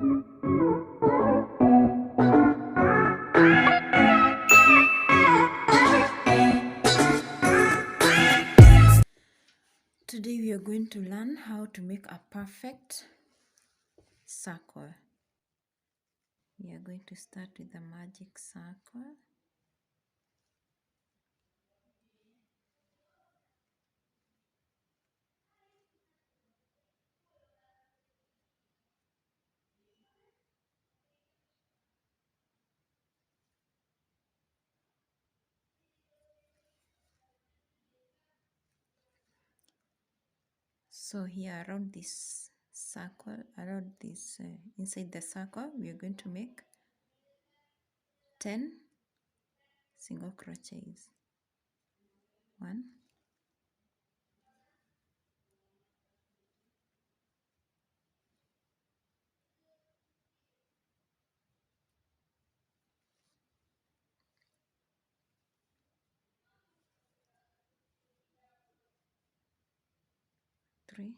Today we are going to learn how to make a perfect circle. We are going to start with the magic circle. So here around this circle, inside the circle, we are going to make 10 single crochets. 1, 3,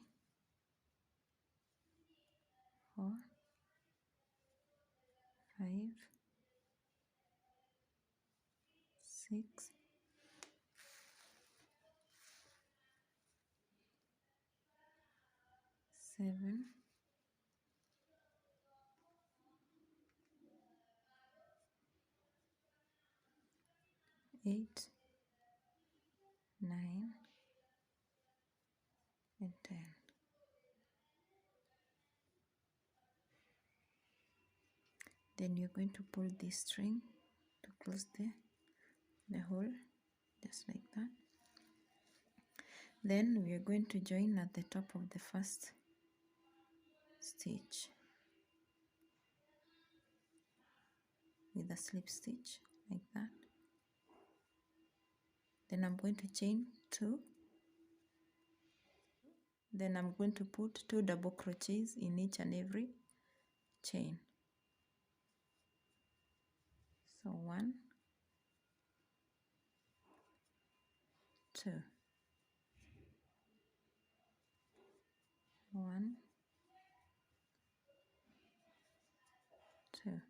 4, 5, 6, 7, 8, 9, and 10. Then you're going to pull this string to close the hole, just like that. Then we are going to join at the top of the first stitch with a slip stitch, like that. Then I'm going to chain 2. Then I'm going to put 2 double crochets in each and every chain. So 1, 2, 1, 2.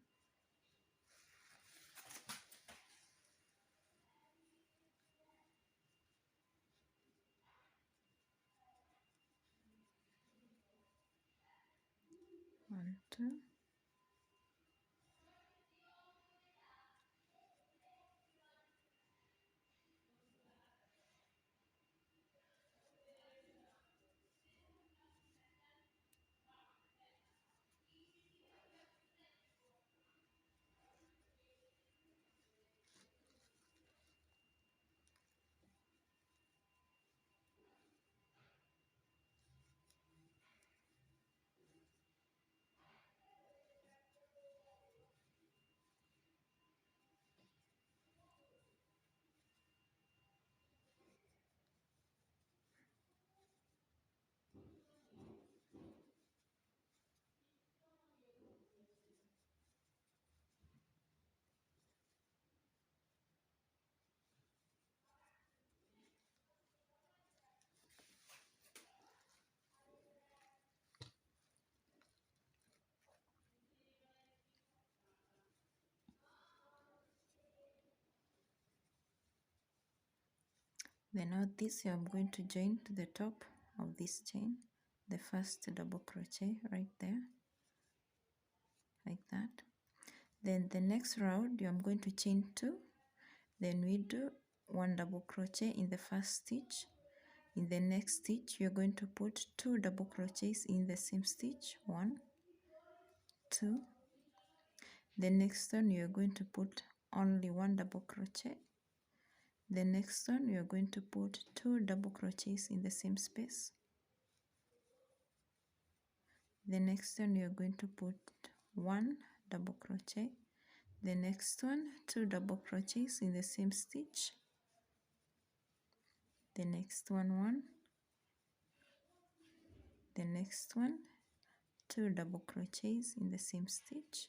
1, 2. Then now this I'm going to join to the top of this chain, the first double crochet right there, like that. Then the next round I'm going to chain 2. Then we do 1 double crochet in the first stitch. In the next stitch you're going to put 2 double crochets in the same stitch, 1, 2. The next one you're going to put only 1 double crochet. The next one you're going to put 2 double crochets in the same space. The next one you're going to put 1 double crochet. The next one 2 double crochets in the same stitch. The next one 1. The next one 2 double crochets in the same stitch.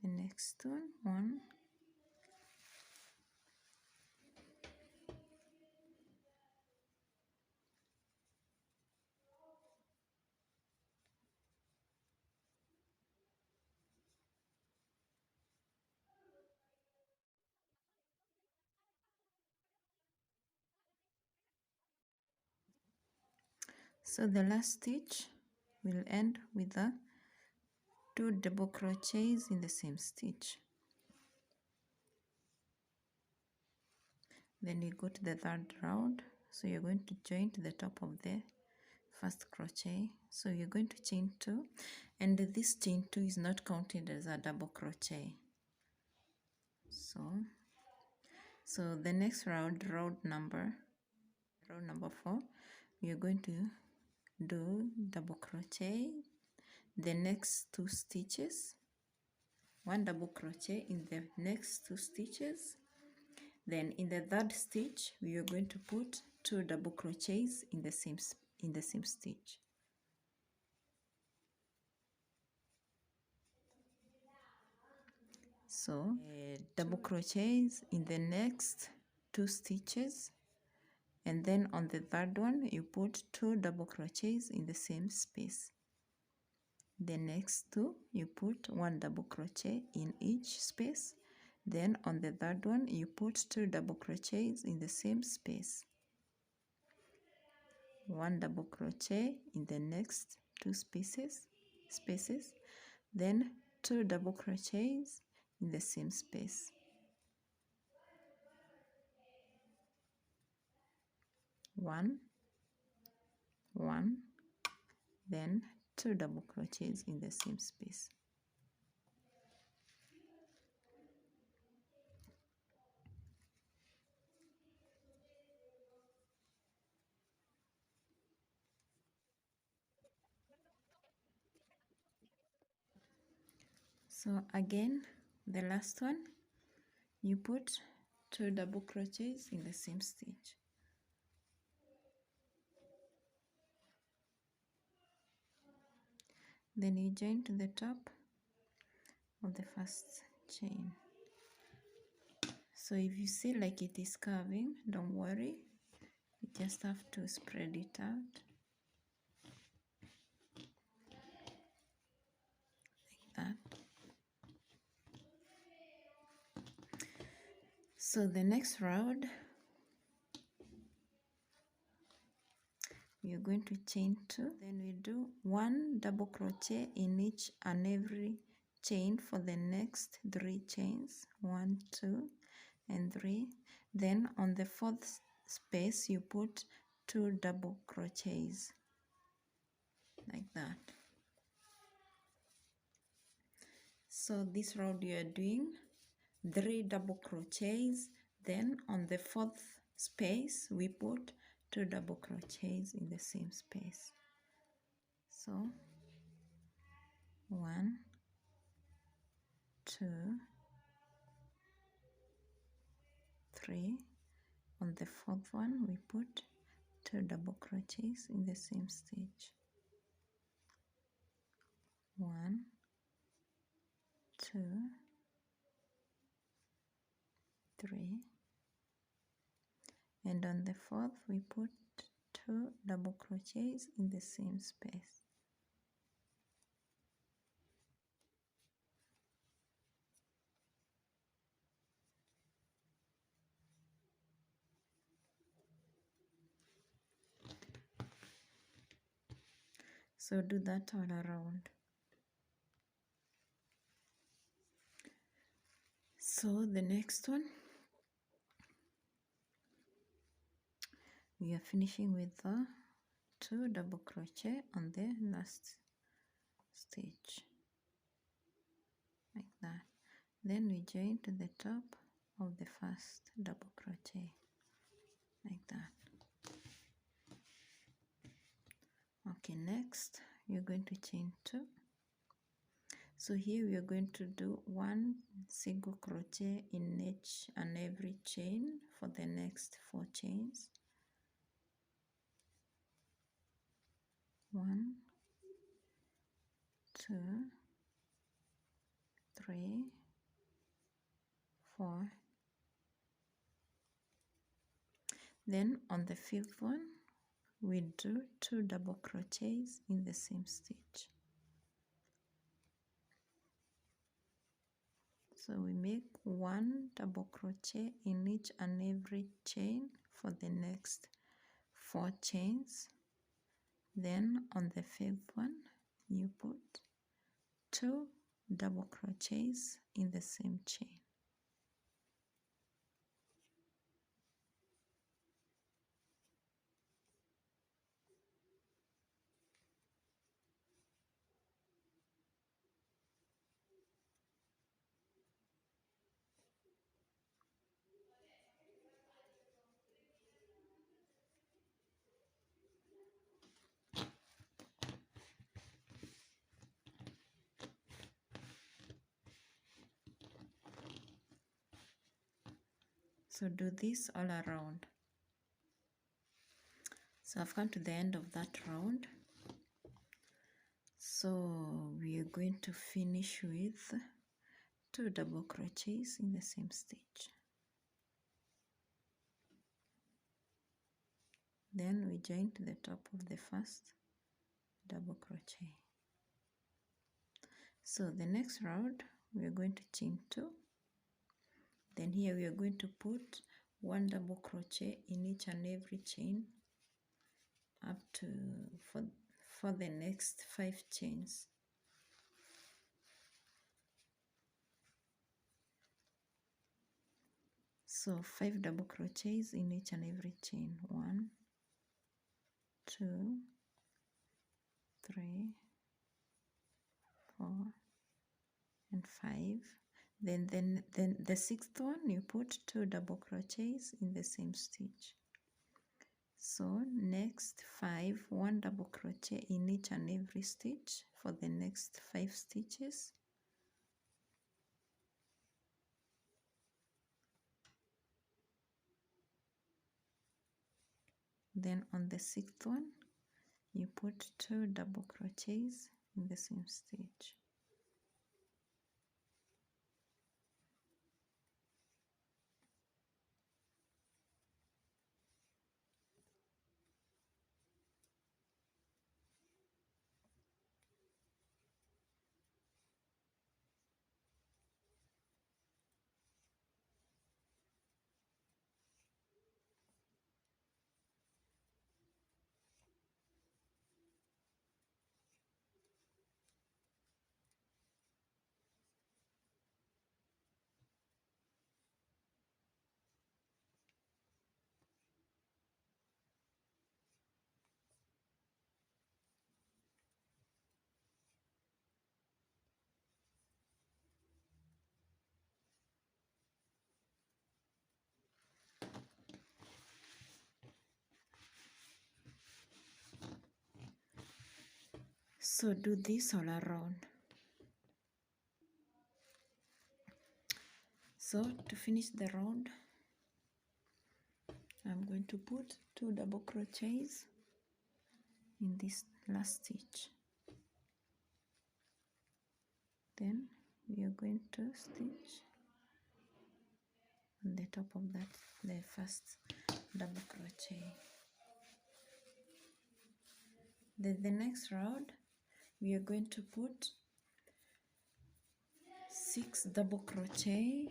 The next one 1. So the last stitch will end with the 2 double crochets in the same stitch. Then you go to the third round, so you're going to join to the top of the first crochet. So you're going to chain 2, and this chain 2 is not counted as a double crochet. So the next round, round number 4, you're going to do double crochet the next 2 stitches, 1 double crochet in the next 2 stitches. Then in the third stitch we are going to put 2 double crochets in the same stitch. So double crochets in the next 2 stitches, and then on the third one you put 2 double crochets in the same space. The next 2 you put 1 double crochet in each space. Then on the third one you put 2 double crochets in the same space. 1 double crochet in the next 2 spaces, then 2 double crochets in the same space. 1, 1, then 2 double crochets in the same space. So again, the last one, you put 2 double crochets in the same stitch. Then you join to the top of the first chain. So if you see like it is curving, don't worry, you just have to spread it out like that. So the next round we are going to chain 2, then we do 1 double crochet in each and every chain for the next 3 chains, 1, 2 and 3. Then on the 4th space you put 2 double crochets like that. So this round you are doing 3 double crochets, then on the 4th space we put 2 double crochets in the same space. So 1, 2, 3. On the 4th one we put 2 double crochets in the same stitch. 1, 2, 3, and on the 4th we put 2 double crochets in the same space. So do that all around. So the next one, we are finishing with the 2 double crochet on the last stitch like that. Then we join to the top of the first double crochet like that. Okay, next you're going to chain 2. So here we are going to do 1 single crochet in each and every chain for the next 4 chains. 1, 2, 3, 4. Then on the 5th one we do 2 double crochets in the same stitch. So we make 1 double crochet in each and every chain for the next 4 chains. Then on the fifth one you put 2 double crochets in the same chain. So do this all around. So I've come to the end of that round. So we are going to finish with 2 double crochets in the same stitch. Then we join to the top of the first double crochet. So the next round we are going to chain 2. Then here we are going to put 1 double crochet in each and every chain up to for the next 5 chains. So 5 double crochets in each and every chain. 1, 2, 3, 4, and 5. Then the sixth one you put 2 double crochets in the same stitch. So next 5, 1 double crochet in each and every stitch for the next 5 stitches. Then on the sixth one you put 2 double crochets in the same stitch. So do this all around. So to finish the round, I'm going to put 2 double crochets in this last stitch. Then we are going to stitch on the top of that, the first double crochet. Then the next round, we are going to put 6 double crochet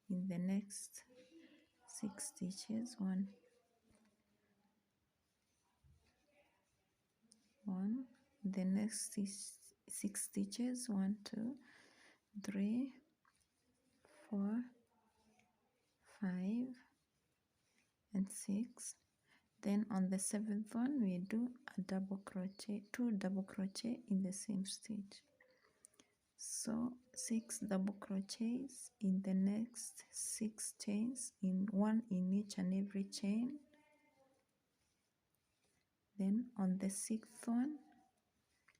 in the next 6 stitches. 1, 1, the next 6 stitches. 1, 2, 3, 4, 5, and 6. Then on the 7th one we do a double crochet, 2 double crochet in the same stitch. So 6 double crochets in the next 6 chains, in 1 in each and every chain. Then on the 6th one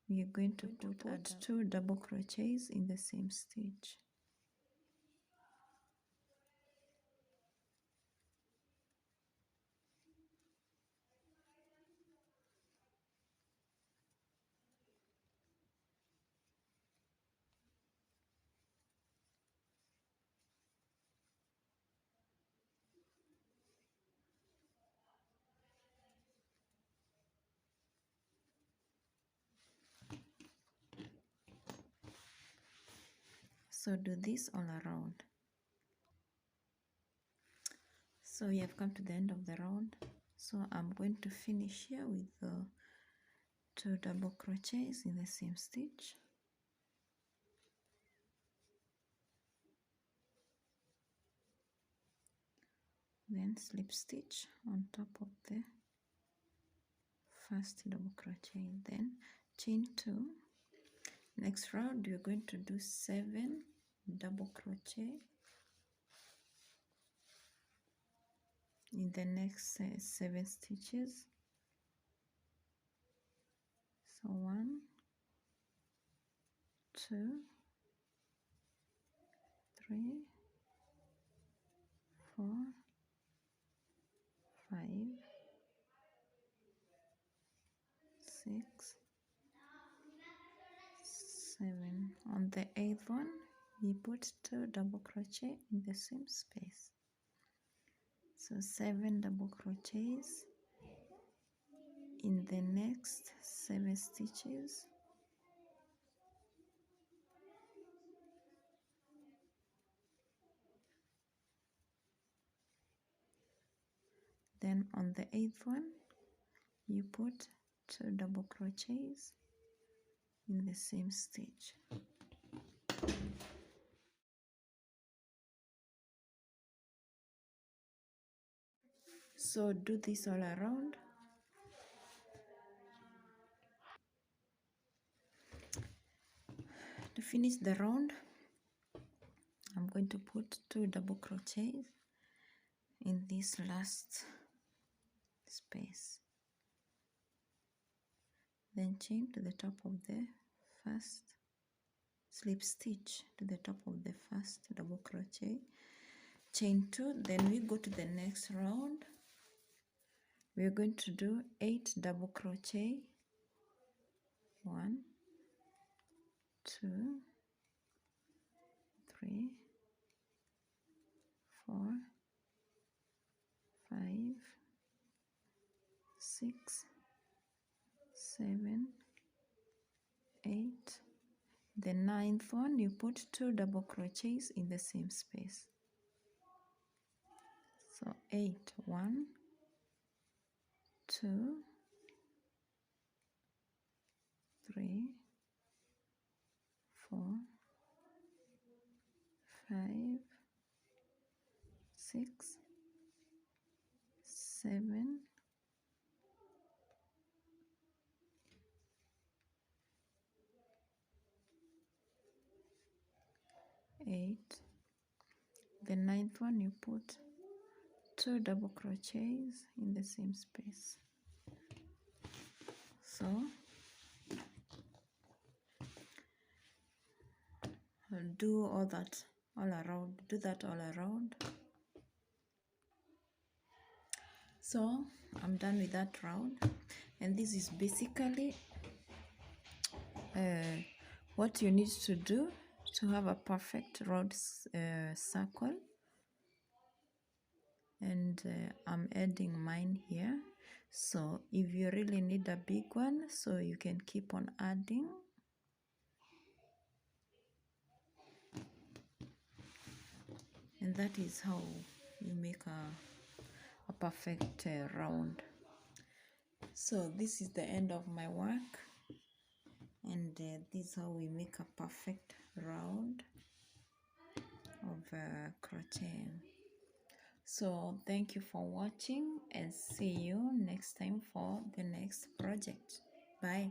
we are going to put 2 double crochets in the same stitch. So do this all around. So we have come to the end of the round. So I'm going to finish here with the 2 double crochets in the same stitch. Then slip stitch on top of the first double crochet, then chain 2. Next round you're going to do 7 double crochet in the next 7 stitches. So 1, 2, 3, 4, 5, 6, 7. On the 8th one, we put 2 double crochet in the same space. So 7 double crochets in the next 7 stitches. Then on the 8th one, you put 2 double crochets in the same stitch. So do this all around. To finish the round, I'm going to put 2 double crochets in this last space. Then chain to the top of the first, slip stitch to the top of the first double crochet, chain 2. Then we go to the next round. We're going to do 8 double crochet. 1, 2, 3, 4, 5, 6, 7, 8. The 9th one, you put 2 double crochets in the same space. So 8, 1, 2, 3, 4, 5, 6, 7, 8. The 9th one, you put 2 double crochets in the same space. So do all that all around. Do that all around. So I'm done with that round, and this is basically what you need to do to have a perfect round circle. And I'm adding mine here. So if you really need a big one, so you can keep on adding. And that is how you make a perfect round. So this is the end of my work, and this is how we make a perfect round of crocheting. So thank you for watching, and see you next time for the next project. Bye.